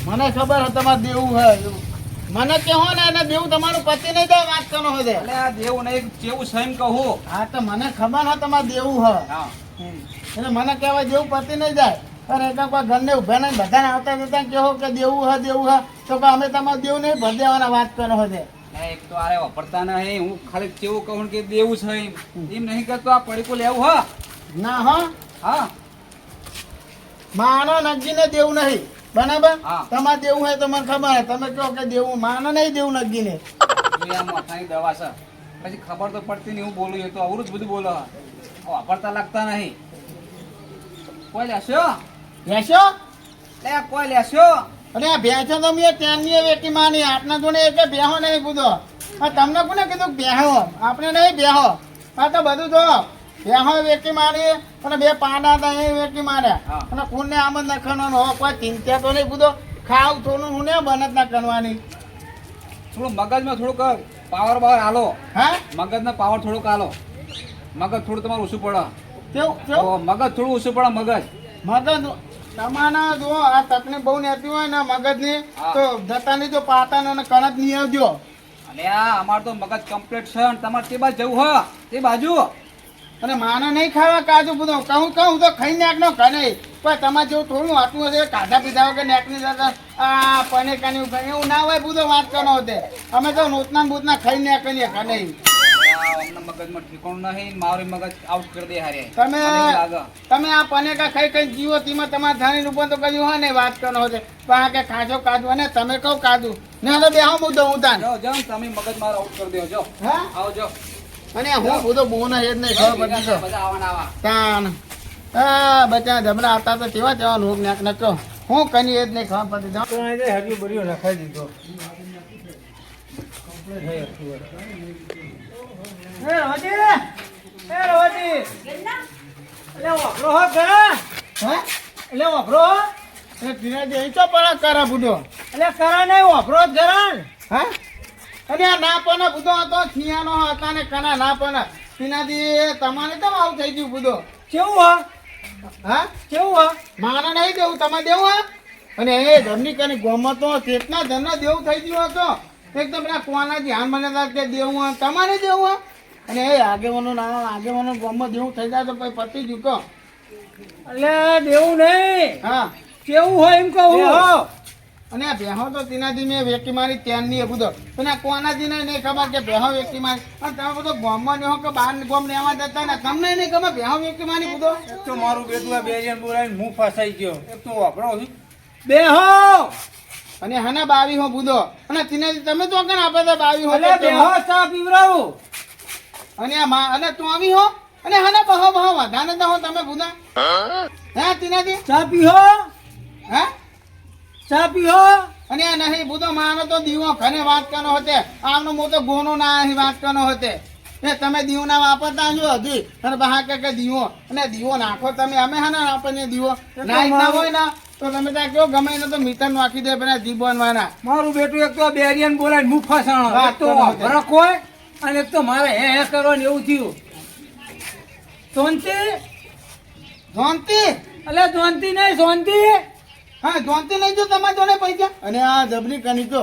મને ખબર હે તમારે દેવું હે એવું. મને કહો ને એને દેવું તમારું પતિ નહીં જાય વાત કરનો હોય એટલે આ દેવું નહીં કેવું છે એમ કહું. હા તો મને ખબર હે તમારે દેવું હે હા એટલે મને કહેવાય દેવું પતિ નહીં જાય અને એટલે કોઈ ઘરને ઉભા નહીં બધાને આવતા જતા કહો કે દેવું હે તો કે અમે તમારે દેવું નહીં ભર દેવાના વાત કરનો હોય એક તો આરે વાપરતા નહીં હું ખાલી કેવું કહું કે દેવું છે એમ નહીં કરતો આ પડીકું લેવું હ ના હો હા માનો નગીને દેવું નહીં બરાબર હા. તમારે દેવું હોય તો મને ખબર હે તમે કહો કે દેવું માનો નહીં દેવું નગીને આ મોટાની દવા છે પછી ખબર તો પડતી નહીં હું બોલું એ તો અવરું જ બધું બોલો વાપરતા લાગતા નહીં કોઈ લેશો લેશો લે કોઈ લેશો અને આ ભેંસો તો મેં ત્યાંની વેકી માની આપના જોડે એક બેહો નહીં પૂછો તમને કોને કીધું બેહો આપણે નહીં બેહો આ તો બધું જો બેહો વેકી મારી અને બે પાંડા હતા એ વેકી માર્યા હા. અને ખૂનને આમ જ નખવાનો હો કોઈ ચિંતા તો નહીં પૂછો ખાવ થોડું હું ને બનત ના કરવાની થોડું મગજમાં થોડુંક પાવર બાવર હાલો હા મગજનો પાવર થોડુંક હાલો મગજ થોડું તમારું ઓછું પડે કેવું કેવું તો મગજ થોડું ઓછું પડે મગજ મગજ તમારા જો આ તકલીફ બહુ રહેતી હોય ને મગજની હા. તો જતાની જો પાતાનો અને કણક નહીં આવજો અને આ અમાર તો મગજ કમ્પ્લીટ છે અને તમારે તે બાજુ જવું હ તે બાજુ અને માને નહીં ખાવા કાજુ બધું કહું તો ખાઈ નાખ નો ઘરે પણ તમારે જેવું થોડું આટલું હશે કાઢા પીધા વગર નેકની જતા આ પનીર કાની એવું ના હોય બધો વાત કરવાનો હોતે અમે તો નોતના બૂતના ખાઈ નાખીએ ઘરે અમને મગજમાં ઠીકાણું નહીં મારું મગજ આઉટ કરી દે હારે તમે મને એવું લાગે. તમે આ પનેકા ખાઈ ખાઈ જીવો તેમાં તમારે ધાણી ઉપર તો કયું હોય ને વાત કરવાનો હોતે પણ કે ખાજો કાજુ અને તમે કહો કાજુ ને હવે બે હું મુદ્દો હું તાન જાઓ જાઓ તમે મગજ મારો આઉટ કરી દેજો જાઓ હા આવજો અને હું બધો બોના હેડ નહીં ખબર પડી તો બધા આવવાના આવા તાન આ બચ્ચા જમણા આવતા તો કેવા કેવા લોક નાક નકો હું કની એ જ નહીં ખબર પડતી જાઉં તો અહીં હરલું બર્યું નખાઈ દીધો એ રોજી એટલે વાપરો હો ઘરે હે એટલે વાપરો એટલે ધીરે ધીરે ચો પડા કરા બુડો એટલે કરા નહીં વાપરો જ ઘરે હા અને આ ના પણ બુધો હતો ખિયાનો હતા ને કના ના પણ તેનાથી તમારે કેમ આવું થઈ ગયું બુધો કેવું હા કેવું હા માને નહીં દેવું તમે દેવું હા અને એ જમની કની ગોમત તો કેટલા જણને દેવું થઈ ગયું હતો એકદમ પેલા કોના ધ્યાન મને કે દેવું હા તમારે દેવું હા અને એ આગેવાનો ગોમમાં દેવું થઈ જાય તો પછી પતી ચૂકો એટલે દેવું નહીં હા કેવું હોય એમ કહું અને આ બેહો તો તેનાથી મેં વેકી મારી ત્યાંની એ બધો પણ આ કોનાથી નહીં ખબર કે બેહો વેકી મારી અને તમે બધો ગોમમાં ને કે બહાર ગોમ લેવા જતા ને તમને નહીં ખબર બેહો વેકી મારી બધો તો મારું બેટું બે જણ બોલાવીને હું ફસાઈ ગયો એક તો વાપરો બેહો અને હના બાવી હો બુધો અને તેનાથી તમે તો કણ આપે તો બાવી હો એટલે બેહો ચા પીવડાવું અને આ અને તું આવી હો અને હના બહો વધાને તો હો તમે બુધા હે તેનાથી ચા પીહો હે ચા પીહો અને આ નહીં બુધો માનો તો દીવો ઘરે વાત કરનો હોતે આમનો મોટો ગોનો ના અહીં વાત કરનો હોતે એ તમે દીવો ના વાપરતા છો હજી અને બહાર કે દીવો અને દીવો નાખો તમે અમે હા ના આપણને દીવો ના હોય ને તો તમે ત્યાં કયો ગમે એને તો મીટર નાખી દે પેલા જીવનવાના મારું બેટું એક તો બેરિયન બોલાવીને હું ફસાણો વાત એક તો કરો. ફરક હોય અને એક તો મારે હે કરવાનું એવું થયું શાંતિ જોનતી એટલે શાંતિ નહીં શાંતિ હા જોનતી નહીં જો તમારા જોડે પૈસા અને આ જબરી કની તો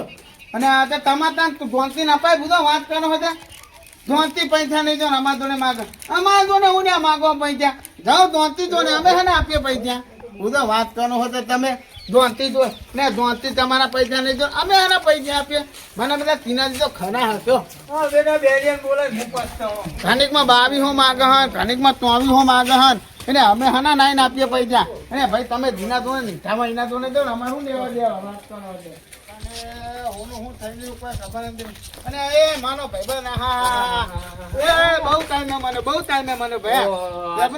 અને આ તો તમારે ત્યાં જોનતી ના પાય બધો વાત કરનો હતા જોનતી પૈસા નહીં જો ને અમારા જોડે માગો અમારા જોડે હું ને માગો પૈસા જાઓ જોનતી જોડે અમે હે ને આપીએ પૈસા બધો વાત કરનો હતો તમે જોનતી જો ને જોનતી તમારા પૈસા નહીં જો અમે એના પૈસા આપીએ મને બધા તીનાથી તો ખરા હશો હા બેટા બેરિયન બોલાવીને હું ફસાણો ઘણીકમાં 22 હો માગે હન ઘણીકમાં 23 હો માગે હન એને અમે હના નાઈને આપીએ પૈસા અને ભાઈ તમે ધીના ધોને નીઠા મહિના ધોને દો ને અમારે શું લેવા દેવા વાત કરો એટલે અને હું થઈ ગયું કોઈ ખબર નથી અને એ માનો ભાઈ બન હા એ બહુ ટાઈમે મને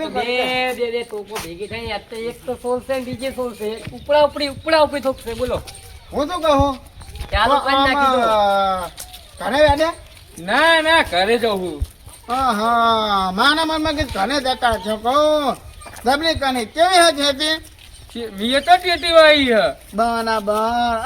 ભાઈ દે ટોકો ભેગી થઈ આજ તો એક તો સોલ છે બીજે સોલ છે ઉપડા ઉપડી થોકશે બોલો હું તો કહું ચાલો કરી નાખી દો ઘરે વેડે ના ઘરે જવું હા માના મનમાં કે ઘરે જતા છો કહું જબરી કની કેવી હતી વીએ તો ટેટી વાઈ હ બરાબર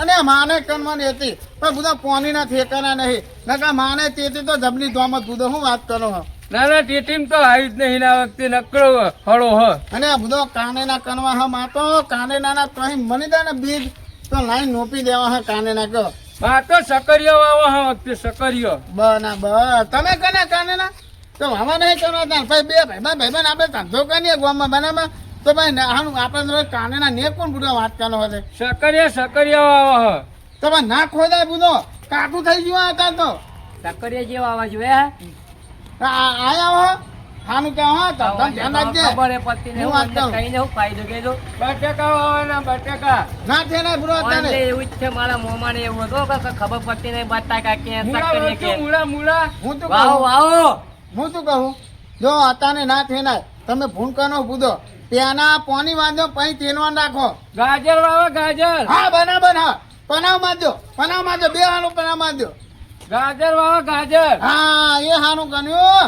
અને માને કનવાની હતી પણ બધા પોનીના ઠેકાના નહીં નકા માને તેથી તો જબલી ધોમત બુધો હું વાત કરો હો ના ટેટીમ તો આવી જ નહીં આ વખતે નકળો હળો હ અને આ બધો કાનેના કનવા હા માતો કાનેના તો અહીં મની દે ને બીજ તો લાઈન નોપી દેવા હા કાને ના કહો આ તો સકરિયો વાવો હા વખતે સકરિયો બના બ તમે કને કાને ના તો આમાં નહીં કરવા તા ભાઈ બે ભાઈ આપણે ધંધો કરીએ ગામમાં બનાવમાં તો ભાઈ આપણે રોજ કાને ના ને કોણ બુડો વાત કરવાનો હશે સકરિયો વાવો હા તો ભાઈ ના ખોદાય બુડો કાકું થઈ ગયું હતા તો સકરિયા જેવા આવા જોઈએ આયા હો હાનું કે હા તો ધ્યાન રાખજે ખબર હે પતિ ને હું વાત કરું. કઈને હું ફાયદો કેજો બટેકા વાવાના બટેકા ના છે ને બુડો ઓલે તને એવું જ છે મારા મોમાં ને એવું હતો કે ખબર પડતી નહીં બટાકા કે સકરિયા કે હું તો વાવો કહું વાવો હું શું કહું જો અતાને ના થેનાય તમે ફોન કરનો બુધો પેના પોની વાંધો પછી તેલવાન રાખો ગાજર વાવો ગાજર હા બરાબર હા પનાવ માંજો બે હાનું પનાવ માંજો ગાજર વાવો ગાજર હા એ હાનું ગણ્યું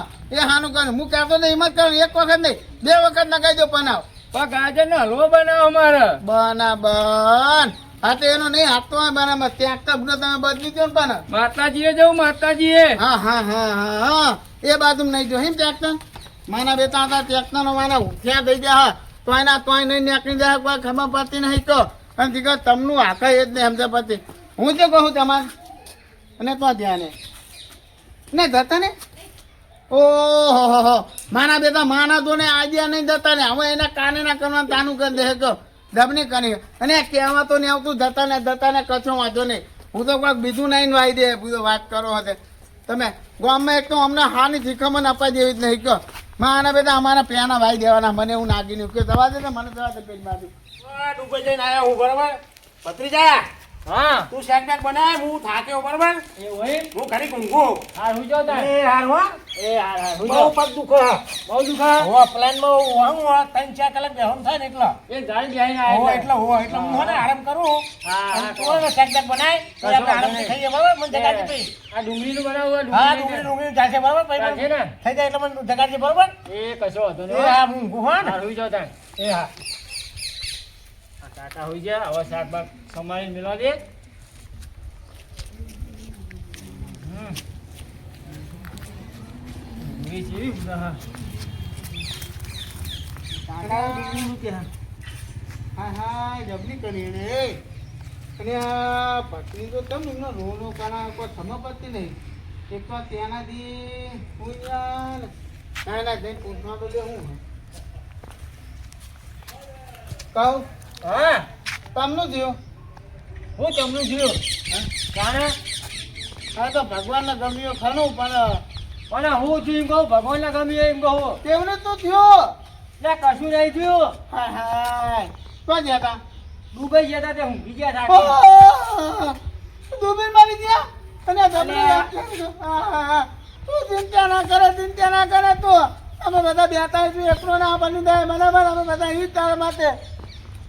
હું કહેતો નહીં હિંમત કરું એક વખત નહીં 2 વખત નખાઈ દો પનાવ પણ ગાજર નો હલવો બનાવો મારે બરાબર હા તો એનો નહીં હાથ તો બરાબર ત્યાં તો બધો તમે બદલી દો ને પણ માતાજીએ જવું માતાજીએ હા એ બાજુ નહીં જો હિમ ટ્રેક્ટર માના બેટા હતા ટ્રેક્ટર નો માના ત્યાં થઈ ગયા હા તોય નહીં નીકળી જાય કોઈ ખબર પડતી નહીં કહો અને દીકરા તમનું આખા એ જ નહીં સમજ પડતી હું શું કહું તમારે અને તો ધ્યાને ને જતા ને ઓહો માના બેટા માના તો ને આજે નહીં જતા ને હવે એના કાને ના કરવાનું તાનું કરી દે કહો દબની કરી અને કહેવા તો નહીં આવતું જતા ને કચરો વાંચો નહીં હું તો કોઈક બીજું નહીં વાઈ દે બીજો વાત કરો હશે તમે ગામમાં એક તો અમને હાની શીખમણ અપાઈ દેવી જ નહીં કહો માના બેટા અમારા પ્યાના વાઈ દેવાના મને એવું નાખી કે દવા દે ને મને દવા દે પેટમાંથી ડુબઈ જઈને આયા હું બરાબર ભત્રીજા હા તું શાક બાક બનાય હું થાક્યો બરાબર એવું હે હું ઘડી ઊંઘું હાર હું જો તાર એ હાર હો હું બહુ પગ દુખો બહુ દુખા હો પ્લાન માં હું 3-4 કલાક બેહમ થાય ને એટલે એ ગાડી બેહીને હો આયા એટલે હું ને આરામ કરું હા, અને તું ને શાક બાક બનાય તો આપણે આરામ ખાઈએ બરાબર મને જગાડજે પછી આ ડુંગળીનું બનાવવું હા ડુંગળી ડુંગળી ચાલશે બરાબર ચાલશે પછી ને? થઈ જાય એટલે મને જગાડજે બરાબર એ કશો હતો ને એ હા હું ઊંઘું હો ને હાર હું જો તાર એ હા આ કાકા હોઈ જા હવે શાક બાક સમારી મેળવા દે ડુંગળી જેવી બધા હા જબરી કરી રે અને આ પત્ની તો તમે એમનો રોનો કાના કોઈ ખબર પડતી નહીં એક તો ત્યાંનાથી પૂછ્યા ના જઈને પૂછવા તો દે હું કહું હા તમનું થયું હું તમને જોયું જાણે હા તો ભગવાનને ગમ્યો ખરું પણ હું છું એમ કહું ભગવાનને ગમ્યું એમ કહું તેમને તો થયો એટલે કશું નહીં થયું હાય હાય તો જતા દુબઈ ગયા હતા તે ઊંઘી ગયા હતા દુબઈ મારી ગયા અને જબરી તું ચિંતા ના કરે તું અમે બધા બેઠા છું એકલો ના બની જાય બરાબર અમે બધા ઈ તારા માટે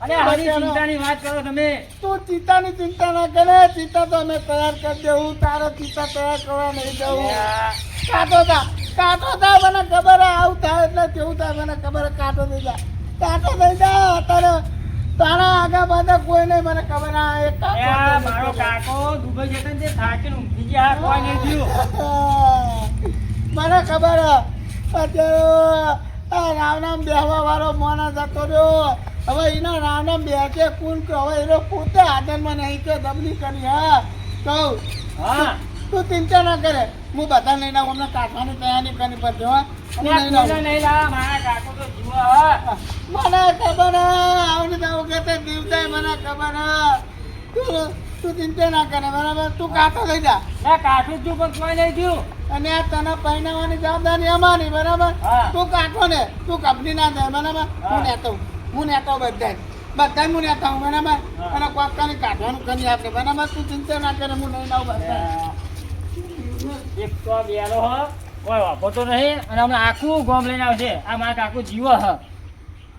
અરે આની ચિંતાની વાત કરો તમે તું ચિંતાની ચિંતા ના કરે ચિંતા તો અમે તૈયાર કરી દેવું તારે ચિંતા તૈયાર કરવા નહીં જવું કાઢો તા મને ખબર આવું થાય એટલે કેવું થાય મને ખબર કાઢો થઈ જા અત્યારે તારા આગા પાછા કોઈ નહીં મને ખબર એક મારો કાકો દુબઈ જતા ને તે થાકીને ઊંઘી ગયા કોઈ નહીં થયું મને ખબર અત્યારે રામ બેહવા વાળો મોના જતો રહ્યો હવે એનો રામ બેસે કુલ હવે એનો પોતે આદરમાં નહીં કે દબલી કરી હા કહું હા તું ચિંતા ના કરે હું બધા લઈને આવું અમને કાઢવાની તૈયારી કરી પડશે હા હું લઈને આવું. નહીં લા મારા કાકો તો જીવો હા મને ખબર આવડે તો વખતે દીવતા મને ખબર તું ચિંતા ના કરે બરાબર તું કાઢો થઈ જા કાઠું છું પણ કોઈ નહીં થયું અને આ તને પહેરવાની જવાબદારી અમારી બરાબર હા. તું કાઢો ને તું કંપની ના થાય બરાબર હું નેતો બધા હું નેતા હું બરાબર અને કોકાની કાઢવાનું કરી આપે બરાબર તું ચિંતા ના કરે હું લઈને આવું બધા એક તો બેલો હ કોઈ વાપરતો નહીં અને હમણાં આખું ગોમ લઈને આવશે આ મારા કાકો જીવો હ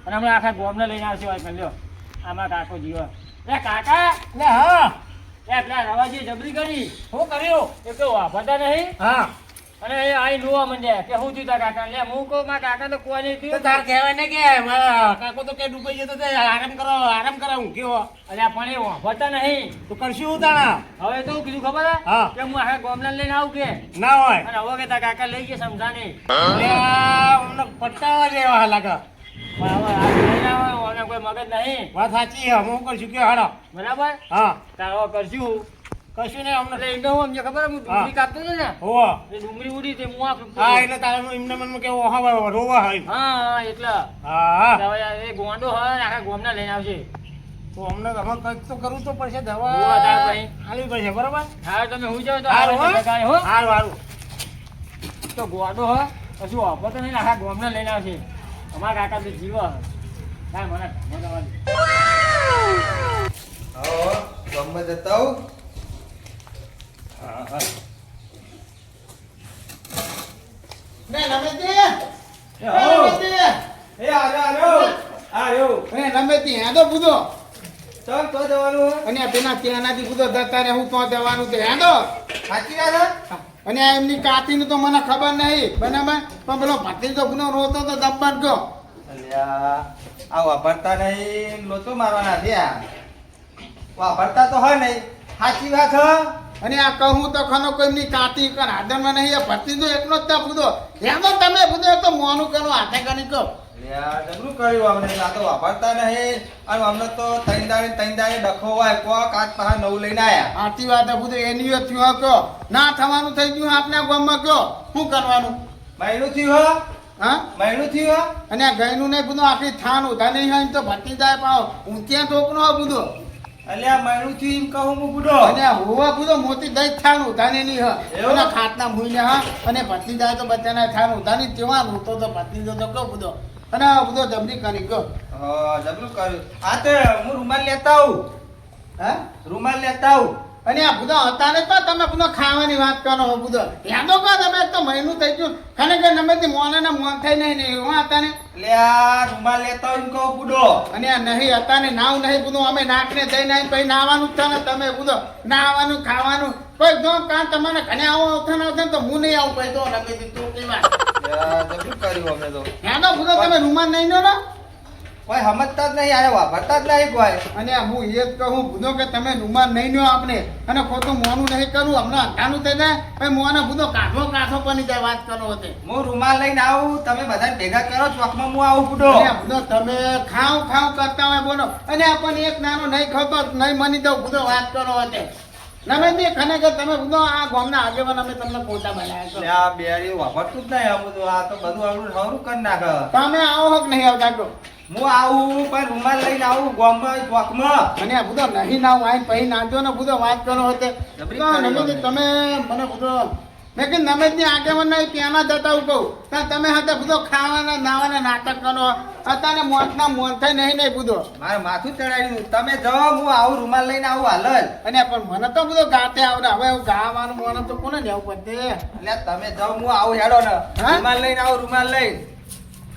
અને હમણાં આખા ગોમને લઈને આવશે હોય લ્યો આ મારા કાકો જીવો એ કાકા લે હા એ પેલા રવાજી જબરી કરી શું કર્યું એ તો વાપરતા નહીં હા અને એ આઈ લોવા મંડ્યા કે હું થયું તાર કાકા લે હું કહું મારા કાકા તો કોઈ નહીં તો થયું તાર કહેવાય ને કે મારા કાકો તો કે ડૂબાઈ જતો તે આરામ કરો ઊંઘ્યો અલ્યા પણ એ વાપરતા નહીં તું કરશું હું તાણા હવે તો હું કીધું ખબર હે? હા. કે હું આખા ગોમલા લઈને આવું કે ના હોય અને હવે કે તાર કાકા લઈ ગયા સમજા નહીં લે અમને પટાવા જેવા લાગે પણ હવે આ લઈને આવે, તમને કોઈ મગજ નહીં વાત સાચી છે હું કરશું કે હાડો બરાબર હા તારો કરશું કશું નહીં અમને એટલે એમને હું અમને ખબર હું ડુંગળી કાપતો હતો ને હોવો એ ડુંગળી ઉડી તે હું આ ફૂંકતો હા હતો. એટલે તારે એમને મનમાં કેવો હા રોવા હોય હા એટલે હા હવે એ ગોંડો હોય ને આખા ગોમને લઈને આવશે તો અમને હવે કંઈક તો કરવું તો પડશે હોવા દવા તાર ભાઈ. આલવી પડશે બરાબર હા તમે હું જાવ તો હારું હો આવે છે હો હારું હારું તો ગોંડો હોય પછી વાપરો તો નહીં ને આખા ગોમને લઈને આવશે અમારા કાકા તો જીવો હે. કાંઈ મને ધમો દવા દે. આવો ગમે જતા આવું હા હા ને નમેતી એ હો એ આજો એ નમેતી હેંદો બુધો ચાલ તો જવાનું અને આ પેલા ત્યાંનાથી બુધો જતા રહે હું તો જવાનું તે હેંદો સાચી વાત છે અને આ એમની કાતીનું તો મને ખબર નહીં બરાબર પણ પેલો ભત્રીજો ગુનો રોતો તો દબ્બાન ગયો અલ્યા આ વાપરતા નહીં લોચો મારવાના છે આ વાપરતા તો હોય નહીં સાચી વાત હ અને આ કહું તો ખનો કોઈ એમની કાતી કર હાથમાં નહીં એ ભત્રીજો એકલો જ ત્યાં બુધો હેંદો તમે બુધો તો મોનું કરો હાથે ગણી કહો અલ્યા જબરું કર્યું અમને આ તો વાપરતા નહીં અને અમને તો ત્રણ દાડે ડખો હોય કોક આજ પાછા નવું લઈને આયા સાચી વાત છે બુધો એની થયું કહો ના થવાનું થઈ ગયું આપને ગામમાં કહો શું કરવાનું મહિનું થયું હ હા મહિનું થયું હ અને આ ગયનું નહીં બધું આખી થાન ઉધા નહીં હોય એમ તો ભટકી જાય પાવ ઊંચિયા ટોકનો હોય બધો અલ્યા મહિનું થયું એમ કહું હું બુડો અને આ હોવા બધો મોતી દઈ થાન ઉધા નહીં હ એવું? અને ખાટના મૂઈને હા અને ભટકી જાય તો બચ્ચાને થાન ઉધા નહીં કેવાનું તો ભટકી જો તો કહો બધો અને આ બધો જબરી કરી કહો હા જબરું કર્યું આ તો હું રૂમાલ લેતા આવું હા રૂમાલ લેતા આવું અને આ બધા હતા ને તો તમે બધો ખાવાની વાત કરો હો બધો યાદો કહો તમે એક તો મહિનું થઈ ગયું ખરેખર તમે તે મોને ને મોન થઈ નહીં ને એવા હતા ને અલ્યા રૂમાલ લેતા આવું એમ કહું બુડો અને આ નહીં હતા ને નાવ નહીં બધું અમે નાકને જઈને આવીને પછી નાવાનું જ છે ને તમે બધો નાવાનું ખાવાનું કોઈ જો કાં તમારે ઘરે આવો આવતા ને આવતા ને તો હું નહીં આવું પછી તો નમે તું કેવા અલ્યા, જબરું કર્યું અમે તો યાદો બધો તમે રૂમાન નહીં લો ને કોઈ સમજતા જ નહીં આયા વાપરતા જ નહીં કોઈ અને હું એ જ કહું બધો કે તમે રૂમાન નહીં લો આપણે અને ખોટું મોનું નહીં કરવું હમણાં અંધાનું થઈ જાય પછી મોને બધો કાઠો બની જાય વાત કરો હોતે હું રૂમાલ લઈને આવું તમે બધા ભેગા કરો ચોકમાં હું આવું બુડો અને બધો તમે ખાવ કરતા હોય બોલો અને આપણને એક નાનો નહીં ખાતો નહીં મની દઉં બધો વાત કરો હોતે નમે તે ખરેખર તમે બધો આ ગામના આગેવાન અમે તમને પોતા બનાવ્યા છો આ બેરી વાપરતું જ નહીં આ બધું આ તો બધું આપણું હવરું કરી નાખે તમે આવો હક નહીં આવતા તો હું આવું પણ રૂમાલ લઈને આવું ગામમાં ચોકમાં અને આ બધો નહીં નાવ આવીને પછી નાખજો ને બધો વાત કરો હોતે જબરી તો કરી નમે તે તમે મને બધો મેં કે નમે ની આગેવાન નહીં ત્યાંના જતા હું કહું ત્યાં તમે હતા બધો ખાવાના નાવાના નાટક કરો અત્યારે મોતના મોન થઈ નહીં બધો મારે માથું ચડાવ્યું તમે જાઓ હું આવું રૂમાલ લઈને આવું હાલ જ અને પણ મને તો બધો ગાતે આવડે હવે હું ગાવાનું મને તો કોને જવું પડશે એટલે તમે જાઓ હું આવું હેડો ને હા? રૂમાલ લઈને આવું રૂમાલ લઈને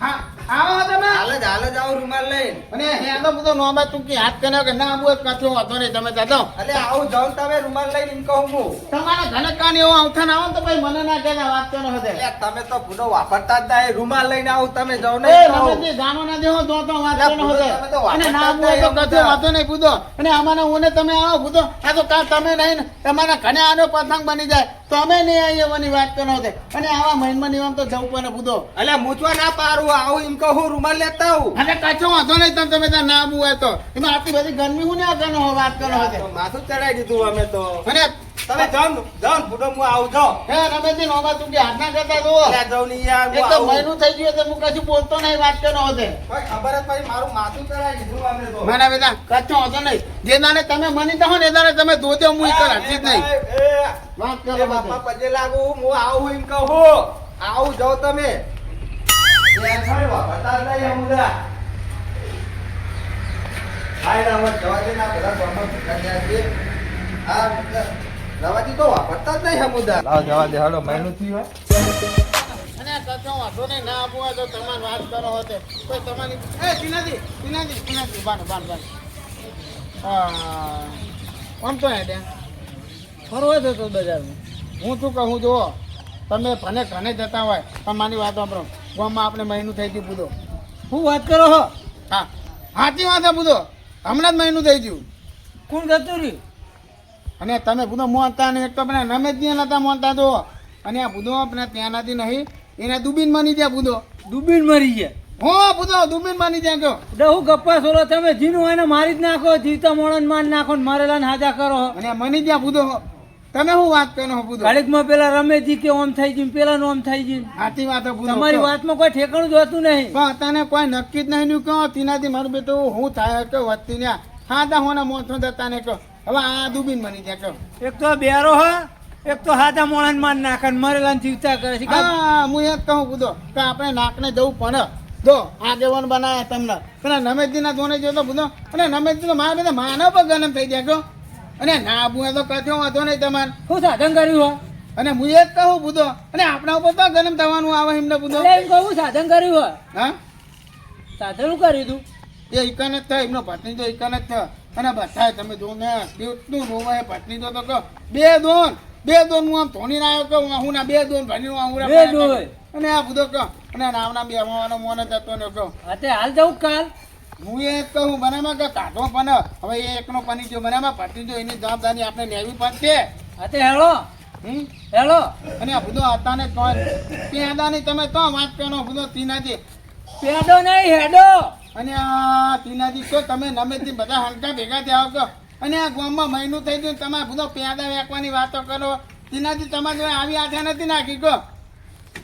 હા આવો તમે હાલ જ આવું રૂમાલ લઈને અને હે તો બધો નોબા તું કે હાથ કર્યો કે ના આવું એક કચો વાંધો નહીં તમે જાતો એટલે આવું જાઉં ને તમે રૂમાલ લઈને એમ કહું હું તમારા ઘરે કાન એવો આવતા ના આવો ને તો ભાઈ મને ના કહેતા વાત કરો હતે એટલે તમે તો ભૂલો વાપરતા જ નહીં રૂમાલ લઈને આવું તમે જાઓ ને એ રમેશજી ગાનો ના દેવો તો વાત એટલે કરો બુધો હતે તમે તો અને ના વાપરતા આવું હોય તો જ નહીં કચો વાંધો નહીં બુધો અને અમારે ઓને તમે આવો બુધો આ તો કાં તમે નહીં ને તમારા ઘરે આનો પતંગ બની જાય તો અમે નહીં આવીએ એવાની વાત કરો હતે અને આવા મહિનમાં નિયમ તો જવું પડે બુધો એટલે મૂંચવા ના પારું આવું એમ કહું રૂમાલ લેતા આવું અને કચો વાંધો નહીં તમે ત્યાં ના આવું હોય તો એમાં આટલી બધી ગરમી હું ના કરો વાત કરો હતે તો માથું ચડાવી દીધું અમે તો અને તમે જાઓ ને ભૂડો હું આવું જાઓ હે રમેશજી નોબા તું કે હાથ ના કરતા જુઓ એટલે જાઉં ને યાર એક હું તો આવું. મહિનું થઈ ગયું તો હું કશું બોલતો નહીં વાત કરો હતે કોઈ ખબર જ પછી મારું માથું ચડાવી દીધું અમે તો મને બેટા કચ્છો હતો નહીં જે દાને તમે મની દો ને એ દાને તમે દોજો હું કર હજી જ નહીં વાત કરો એ બાપા પજે લાગુ હું આવું એમ કહું આવું જાઓ તમે યાર છોડ વાપરતા જ નહીં અમુદા હાય રામ જવા દે ના બધા ગામમાં ભેગા થયા છે આ રવાજી તો વાપરતા જ નહીં અમુદા લાવ જવા દે હાલો મહિનું થયું અને આ કચ્છો વાંધો નહીં ના આપવું હોય તો તમારે વાત કરો હતે કોઈ તમારી એ ટીનાજી બાન હા આમ તો હેડે ફરવા જતો બજારમાં હું શું કહું જુઓ તમે ભલે ઘરે જતા હોય પણ મારી વાત વાપરો ગામમાં આપણે મહિનું થઈ ગયું બુધો હું વાત કરો હો હા સાચી વાત છે બુધો હમણાં જ મહિનું થઈ ગયું કોણ જતું રહ્યું અને તમે બુધો મોનતા ને એક તો આપણે રમે જ નહીં નતા મોનતા તો અને આ બુધો આપણે ત્યાંનાથી નહીં એને દુબીન મની ગયા બુધો ડૂબીને મરી ગયા હો પૂછો દુબીન માની ત્યાં ગયો ડહુ ગપ્પા સોરો તમે જીનું હોય ને મારી જ નાખો, જીવતા મોણન માર નાખો ને મારેલા ને હાજા કરો. અને મની ત્યાં પૂછો તમે શું વાત કરો પૂછો ઘડીકમાં પેલા રમેશજી કે ઓમ થઈ ગયું, પેલા નું ઓમ થઈ ગયું. સાચી વાત પૂછો તમારી વાતમાં કોઈ ઠેકાણું જોતું નહીં. પણ તને કોઈ નક્કી જ નહીં કહો તીનાથી મારું બેટું હું થાય કે વધતી ને હા તા હોના મોથો જતા ને કહો હવે આ દુબીન મની ત્યાં કહો એક તો બેરો હ, એક તો હાજા મોણન માર નાખે ને મારેલા ને જીવતા કરે છે. હા હું એ જ કહું પૂછો કે આપણે નાકને જવું પણ જો આગેવાન બનાવ્યા તમને પેલા નમેશજીના જોને જો તો પૂછો અને નમેશજી તો મારા બધા માનવ પર જન્મ થઈ ગયા કહો અને ના બુએ તો કથો વાંધો નહીં તમારે શું સાધન કર્યું હો? અને હું એ જ કહું પૂછો અને આપણા ઉપર તો જન્મ થવાનું આવે એમને પૂછો એટલે એમ કહું સાધન કર્યું હો? હા સાધન શું કર્યું તું? એ ઇકન જ થાય એમનો પત્ની તો ઇકન જ થાય અને બધા તમે જો ને કેટલું રોવાય પત્ની તો કહો બે દોન હું આમ ધોની ના આવ્યો કહું હું ના બે દોન ભણી હું બે દોન. અને આ બધો કહો અને નામના બે મોને જતો ને કહો હા તે હાલ જવું કાલ. હું એ જ કહું બનામાં કે કાઢો પણ હવે એ એકનો પની જો બનામાં પત્ની જો એની જવાબદારી આપણે લેવી પડશે હા તે હેળો હમ હેળો. અને આ બધો હતાને તો પેદાની તમે તો વાત કરો બધો તીનાજી પેડો નહીં હેડો. અને આ તીનાજી તો તમે નમેથી બધા હલકા ભેગા થયા કહો અને આ ગામમાં મહિનું થઈ ગયું તમે બધો પેદા વેકવાની વાતો કરો તીનાજી તમારે જોડે આવી આઠા નથી નાખી કહો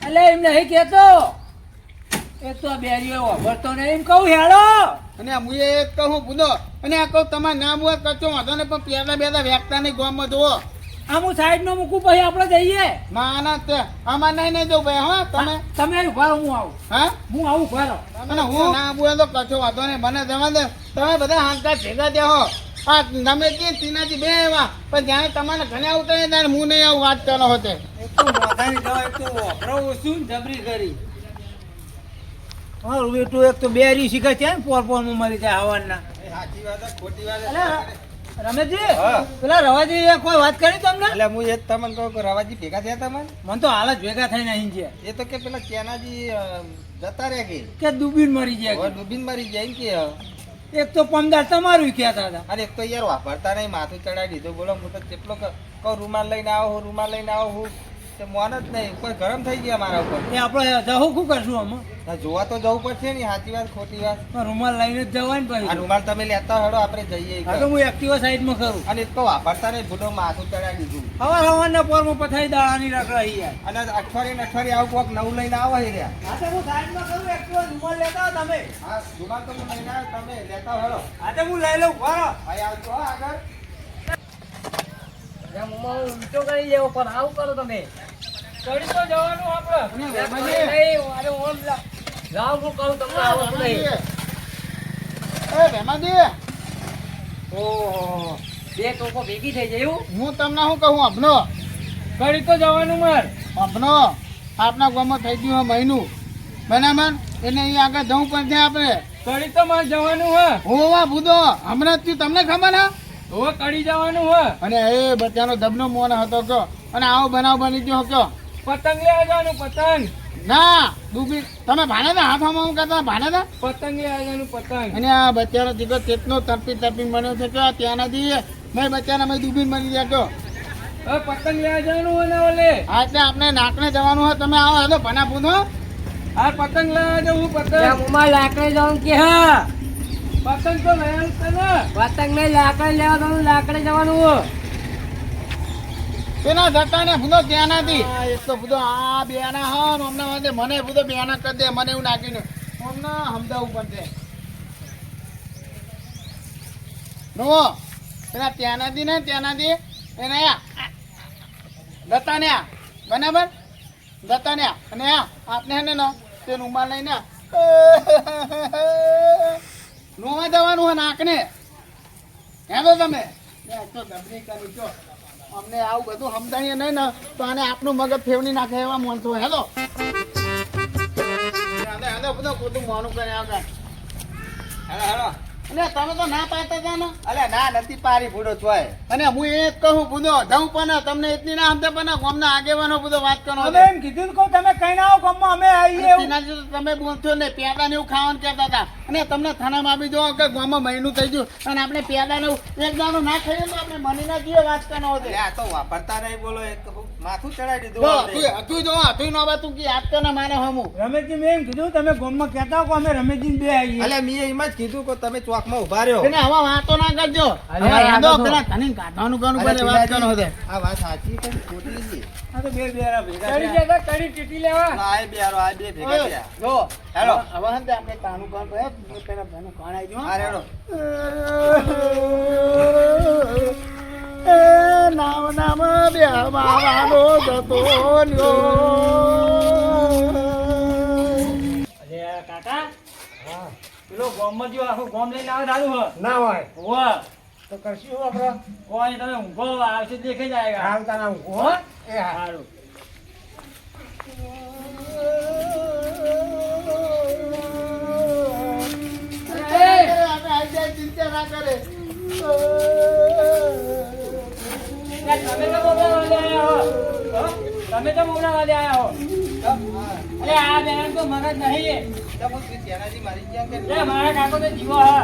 એટલે એમ નહીં કેતો, એક તો બેરીઓ વાપરતો નહીં એમ કહું હેડો. અને હું એ જ કહું પૂછો અને આ કહું તમારે ના બુઆ કચો વાંધો ને પણ પેદા બેદા વેકતા નહીં ગામમાં જુઓ આમ હું સાઈડ નો મૂકું પછી આપણે જઈએ. માના તે આમાં નહીં જવું ભાઈ હા તમે ઉભા રહો, હું આવું. હા હું આવું ઉભા રહો. અને હું ના બુઆ તો કચો વાંધો નહીં મને જવા દે તમે બધા હાંકા ભેગા થયા હો આ તમે કે તીનાજી બે એવા પણ જ્યારે તમારે ઘરે આવતા હોય ત્યારે હું નહીં આવું વાત કરો હોતે એક તો બેરી શીખે છે ને પોર પોર માં મળી જાય હવાના. સાચી વાત છે, ખોટી વાત અલા, છે. રમેશજી હા. પેલા રવાજી કોઈ વાત કરી તમને? એટલે હું એ જ તમને કહું કે રવાજી ભેગા થયા તમને મને તો હાલ જ ભેગા થઈને અહીં છે એ તો કે પેલા કેનાજી જતા રહ્યા કે ડૂબીને મરી કે ગયા. ડૂબીને મરી જાય એમ કે એક તો પમદાર તમારું કહેતા હતા. અરે એક તો યાર વાપરતા નહીં માથું ચડાવી દીધું બોલો હું તો કેટલો કહું રૂમાલ લઈને આવો હું તે મોન જ નહીં કોઈ ગરમ થઈ ગયા મારા ઉપર એ આપણે જવું શું કરશું આમાં? આ જોવા તો જવું પડશે ને સાચી વાત ખોટી વાત પણ રૂમાલ લઈને જ જવાય ને આ પછી. રૂમાલ તમે લેતા હેડો આપણે જઈએ હા તો હું એક્ટિવા સાઈડમાં કરું. અને એક તો વાપરતા નહીં બુડો માથું ચડાવી દીધું હવાર હવારના પોરમાં પથારી દાળાની રખડાઈ યાર. અને અઠવાડિયે આવું કોક નવું લઈને આવો હે રહ્યા હા તો હું સાઈડમાં કરું, એક્ટિવા રૂમાલ લેતા હો તમે. હા રૂમાલ તો હું લઈને આવ્યો તમે લેતા હેડો હા તો હું લઈ લઉં બરો. ભાઈ આવજો હો આગળ ઊંચો કરી દેવો પણ આવું કરો તમે. ચડી તો જવાનું આપણે. રમાજી. અરે ઓમ જાવ શું કરું તમને આવડતું નહીં. એ ભેમાજી ઓહો બે ટોકો ભેગી થઈ જાય એવું. હું તમને શું કહું અભનો ચડી તો જવાનું માર. અભનો આપના ગામમાં થઈ ગયું મહિનું બરાબર એટલે અહીં આગળ જવું પડશે આપણે ચડી તો માર જવાનું હે. હોવા બુધો હમણાં જ થયું તમને ખબર હા હવે કડી જવાનું હે. અને એ બચ્ચાનો દબનો મોન હતો કયો અને આવો બનાવ બની ગયો કયો પતંગ લેવા જવાનું પતંગ. ના ડૂબી તમે ભાને હતા હાથમાં હું કરતા ભાને હતા પતંગ લેવા જવાનું પતંગ. અને આ બચ્ચાનો દીકરો કેટલો તરપી બન્યો છે કે ત્યાંનાથી મેં બચ્ચાને મેં ડૂબીને બની ગયા કયો હવે પતંગ લેવા જવાનું હોય ને ઓલે. હા એટલે આપણે નાકને જવાનું હોય તમે આવો હેલો ભના પૂછો આ પતંગ લેવા જવું પતંગ. ઉમા લાકડે જવાનું કે હા. પતંગ તો લેવાનું છે ને. પતંગ ને લાકડે લેવા જવાનું, લાકડે જવાનું. પેલા જતા ને ભૂલો ત્યાંનાથી એક તો બધો આ બેના હા ને અમને વાંધે મને બધો બેના કરી દે મને એવું નાખીને અમને સમજાવવું પડશે નો પેલા ત્યાંનાથી ને ત્યાંનાથી એને જતા ને બરાબર જતા ને અને આપને હે ને તે રૂમાલ લઈને નોવા જવાનું હોય નાકને હેલો તમે તો ગભરી કરી છો અમને આવું બધું સમજાવીએ નહીં ને તો આને આપણું મગજ ફેવની નાખે એવા માણસો હેલો બધું ખોટું મોનું કરે આગળ હેડો હેડો એટલે તમે તો ના પાડતા હતા ને અલે ના નથી પારી ભૂડો ચોય અને હું એ જ કહું બધો જવું પણ તમને એટલી ના સમજે પણ ગામના આગેવાનો બધો વાત કરો અમે એમ કીધું કે તમે કઈ ના આવો ગામમાં અમે આવીએ એવું. તમે બોલશો ને પેડા ને એવું ખાવાનું કહેતા હતા અને તમને થાનામાં આપી દો કે ગામમાં મહિનું થઈ ગયું અને આપણે પેદાનું એક દાણું ના ખાઈએ તો આપણે મની ના જીવે વાત કરવાનો હતો. એટલે આ તો વાપરતા નહીં બોલો એક તો માથું ચડાવી જો દીધું તું જો તું નો બા તું કે યાદ તો ના માને હમું. રમેશજી મેં એમ કીધું તમે ગામમાં કહેતા હો અમે રમેશજી બે આવીએ. એટલે મેં એમ જ કીધું કે તમે ચોકમાં ઉભા રહ્યો. એને હવે વાતો ના કરજો. અરે હવે યાદો યાદો પેલા તને કાઢવાનું કાનું અરે બને વાત પિલાજી, કરવાનો હતો. આ વાત સાચી પણ ખોટી છે. આ તો બે બેરા ભેગા થયા. કડી ટીટી લેવા. આ બે હારો, આ બે ભેગા થયા. જો હેલો. હવે હે ને આપણે તાનું કાન કહે પેલા ભાઈનું કાન આવી ગયું. હા રેડો. એ નામ નામ બે માવાનો જતો લ્યો. અરે કાકા પેલો ગામમાં જો આખું ગામ લઈને આવે દાદુ હો ના હોય વાહ તો કરશું આપણે કોઈ તમે ઊંઘો આવશે દેખે જાયગા આવતા ના હું હો એ હા સારું ચિંતા ના કરે. તમે તો મોબાઈલ વાલે આયા હો હો? તમે તો મોબાઈલ વાલે આયા હો અરે આ બેન તો મગજ નહીં તો હું શ્રી સેનાજી મારી ગયા કે એ મારા કાકો તો જીવો હા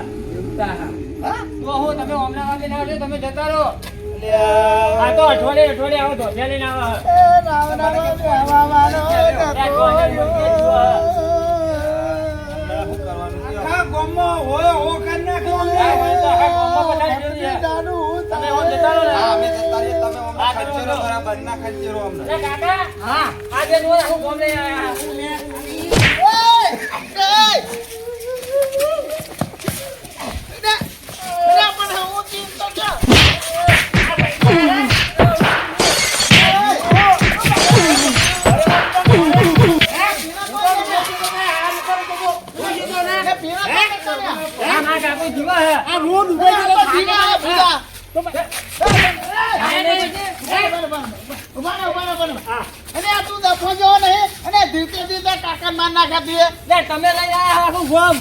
હા? તો હું તમે હમણાં વાલે ના આવજો તમે જતા રહો એટલે આ- આ તો અઠવાડિયે આવો ધોતિયા લઈને આવો એ નામ નામ બે માવાનો જતો લ્યો. શું કરવાનું છે? આખા ગામમાં હોય હો કરી નાખો. આ હોય તો આખા ગામમાં બધા જોઈ લે. જાનું તમે હો જતા રહો ને. હા, અમે જતા રહીએ, તમે અમને હા, ખર્ચેરો કરો. બરાબર ના ખર્ચેરો અમને. એ કાકા હા આજે જો આખું ગામ લઈને આયા આ મારા કાકો જીવો હે આ રોડ ઉભો લે તમે લઈ આયા આખું ગામ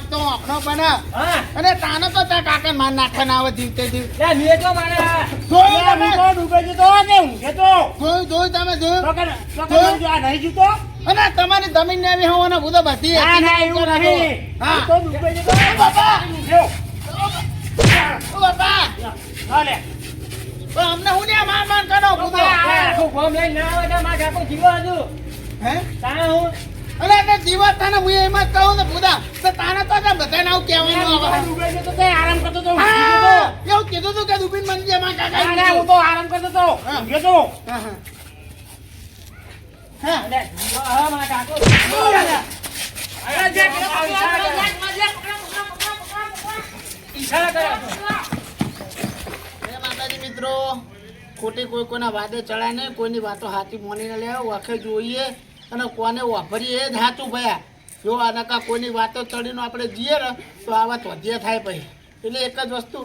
હા અને તાનો તો ત્યાં કાકા માર નાખવા ના આવે જીવતે જીવ લે મેં તો મારે જોયું તમે? ડૂબે જતો ને ઊંઘે તો જોયું તમે જોયું નહીં જીતો અને તમારી જમીન ને આવી હોવાના ભૂતો બધી ના ના એવું નહીં હા. તો ડૂબે જતો બાપા! લ્યો. ઓ બાપા હાલે તો અમને હું ને માર માર કરો ભૂતો આખું ગામ લઈને ના આવે તો મારા કાકો જીવો હજુ હે તાણે હું અરે તે જીવત તને હું એમ જ કહું ને ભૂતા તો તાને તો બધાને આવું કહેવાનું આવે. ડૂબે જતો તે આરામ કરતો તો હા, એવું કીધું તું કે દુબીન મન જે માં કાકા ના, ના, હું તો આરામ કરતો તો હા. ઊંઘે તો હા, હા. હા. લે જીવો હા મારા કાકો જીવો હે. ઈશારા કર્યા તો. જય માતાજી મિત્રો, ખોટી કોઈ કોઈના વાદે ચડાય નહીં, કોઈની વાતો સાચી મોનીને લે વખે જોઈએ અને કોને વાપરીએ એ જ સાચું ભયા. જો આ નકા કોઈની વાતો ચડીને આપણે જઈએ ને તો આવા ચોધ્યા થાય પછી. એટલે એક જ વસ્તુ,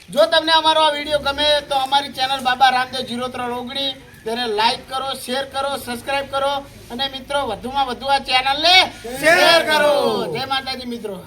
જો તમને અમારો આ વિડીયો ગમે તો અમારી ચેનલ બાબા રામદેવ 0319 તેને લાઈક કરો, શેર કરો, સબસ્ક્રાઈબ કરો અને મિત્રો વધુમાં વધુ આ ચેનલને શેર કરો. જય માતાજી મિત્રો.